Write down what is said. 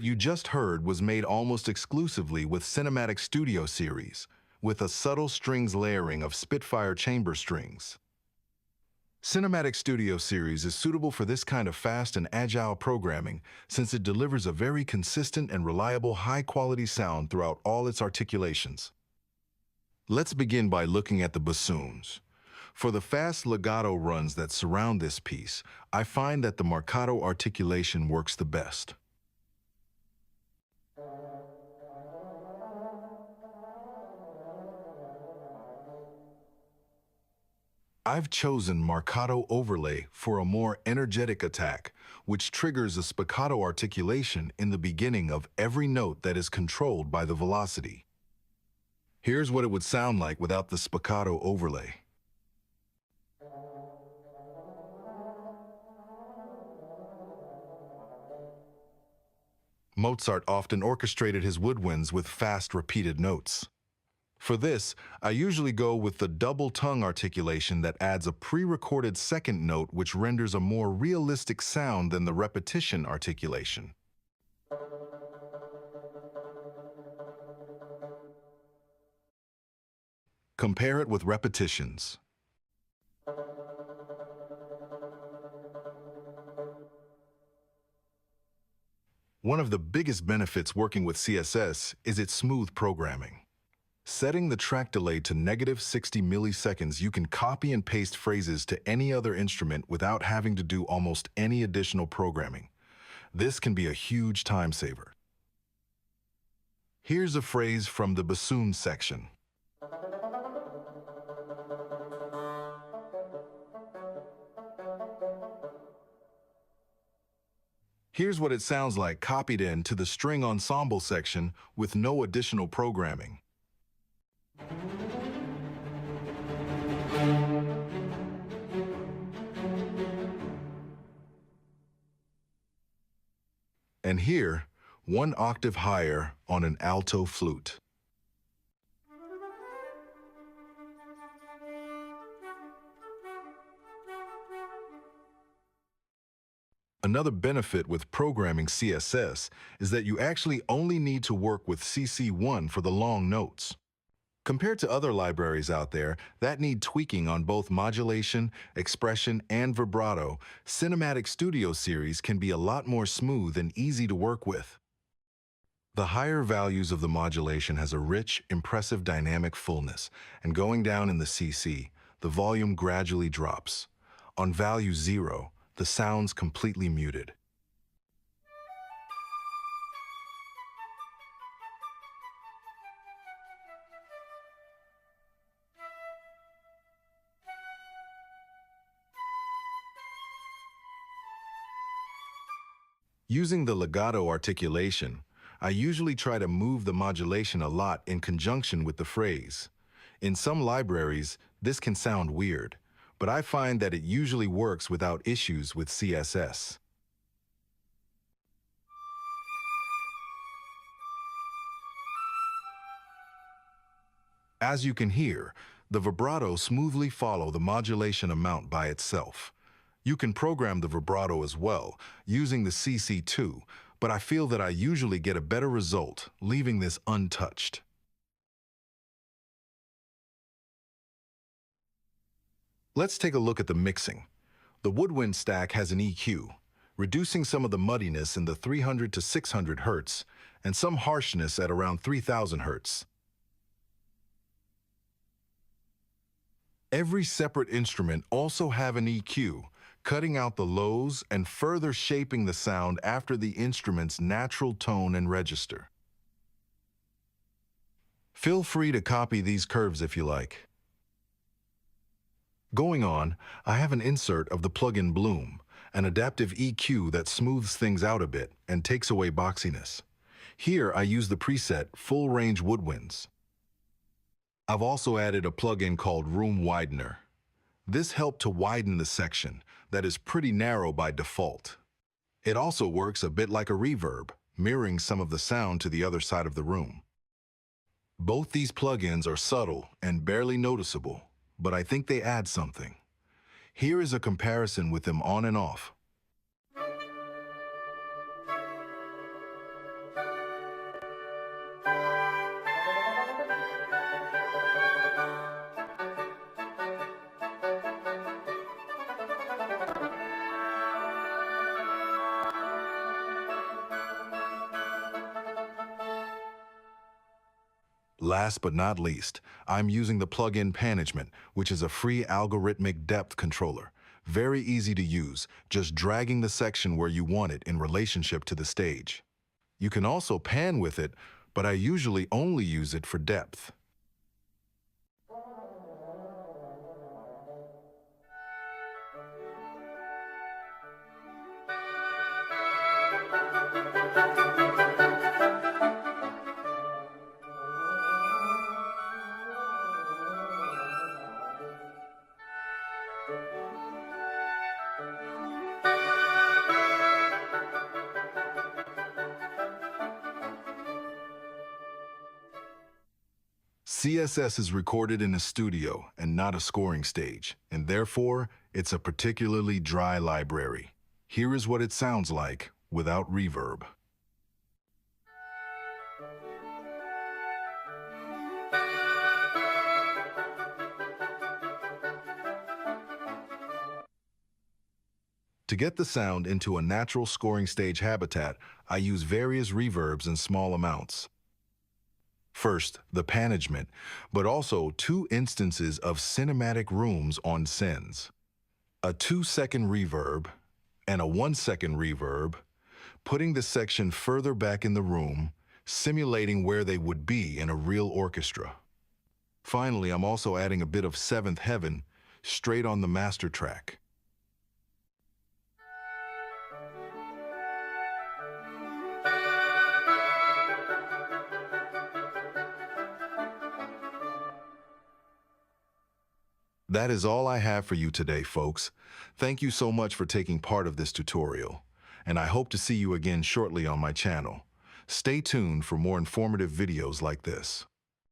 you just heard was made almost exclusively with Cinematic Studio Series, with a subtle strings layering of Spitfire chamber strings. Cinematic Studio Series is suitable for this kind of fast and agile programming since it delivers a very consistent and reliable high-quality sound throughout all its articulations. Let's begin by looking at the bassoons. For the fast legato runs that surround this piece, I find that the marcato articulation works the best. I've chosen marcato overlay for a more energetic attack, which triggers a spiccato articulation in the beginning of every note that is controlled by the velocity. Here's what it would sound like without the spiccato overlay. Mozart often orchestrated his woodwinds with fast, repeated notes. For this, I usually go with the double tongue articulation that adds a pre-recorded second note which renders a more realistic sound than the repetition articulation. Compare it with repetitions. One of the biggest benefits working with CSS is its smooth programming. Setting the track delay to -60 milliseconds, you can copy and paste phrases to any other instrument without having to do almost any additional programming. This can be a huge time saver. Here's a phrase from the bassoon section. Here's what it sounds like copied into the string ensemble section with no additional programming. And here, one octave higher on an alto flute. Another benefit with programming CSS is that you actually only need to work with CC1 for the long notes. Compared to other libraries out there that need tweaking on both modulation, expression, and vibrato, Cinematic Studio Series can be a lot more smooth and easy to work with. The higher values of the modulation has a rich, impressive dynamic fullness, and going down in the CC, the volume gradually drops. On value 0, the sound's completely muted. Using the legato articulation, I usually try to move the modulation a lot in conjunction with the phrase. In some libraries, this can sound weird, but I find that it usually works without issues with CSS. As you can hear, the vibrato smoothly follows the modulation amount by itself. You can program the vibrato as well, using the CC2, but I feel that I usually get a better result, leaving this untouched. Let's take a look at the mixing. The woodwind stack has an EQ, reducing some of the muddiness in the 300 to 600 Hz, and some harshness at around 3000 Hz. Every separate instrument also have an EQ, cutting out the lows and further shaping the sound after the instrument's natural tone and register. Feel free to copy these curves if you like. Going on, I have an insert of the plugin Bloom, an adaptive EQ that smooths things out a bit and takes away boxiness. Here I use the preset Full Range Woodwinds. I've also added a plugin called Room Widener. This helped to widen the section that is pretty narrow by default. It also works a bit like a reverb, mirroring some of the sound to the other side of the room. Both these plugins are subtle and barely noticeable, but I think they add something. Here is a comparison with them on and off. Last but not least, I'm using the plugin Panagement, which is a free algorithmic depth controller. Very easy to use, just dragging the section where you want it in relationship to the stage. You can also pan with it, but I usually only use it for depth. CSS is recorded in a studio and not a scoring stage, and therefore, it's a particularly dry library. Here is what it sounds like without reverb. To get the sound into a natural scoring stage habitat, I use various reverbs in small amounts. First, the Panagement, but also 2 instances of cinematic rooms on Sens. A 2-second reverb and a 1-second reverb, putting the section further back in the room, simulating where they would be in a real orchestra. Finally, I'm also adding a bit of 7th Heaven straight on the master track. That is all I have for you today, folks. Thank you so much for taking part of this tutorial, and I hope to see you again shortly on my channel. Stay tuned for more informative videos like this.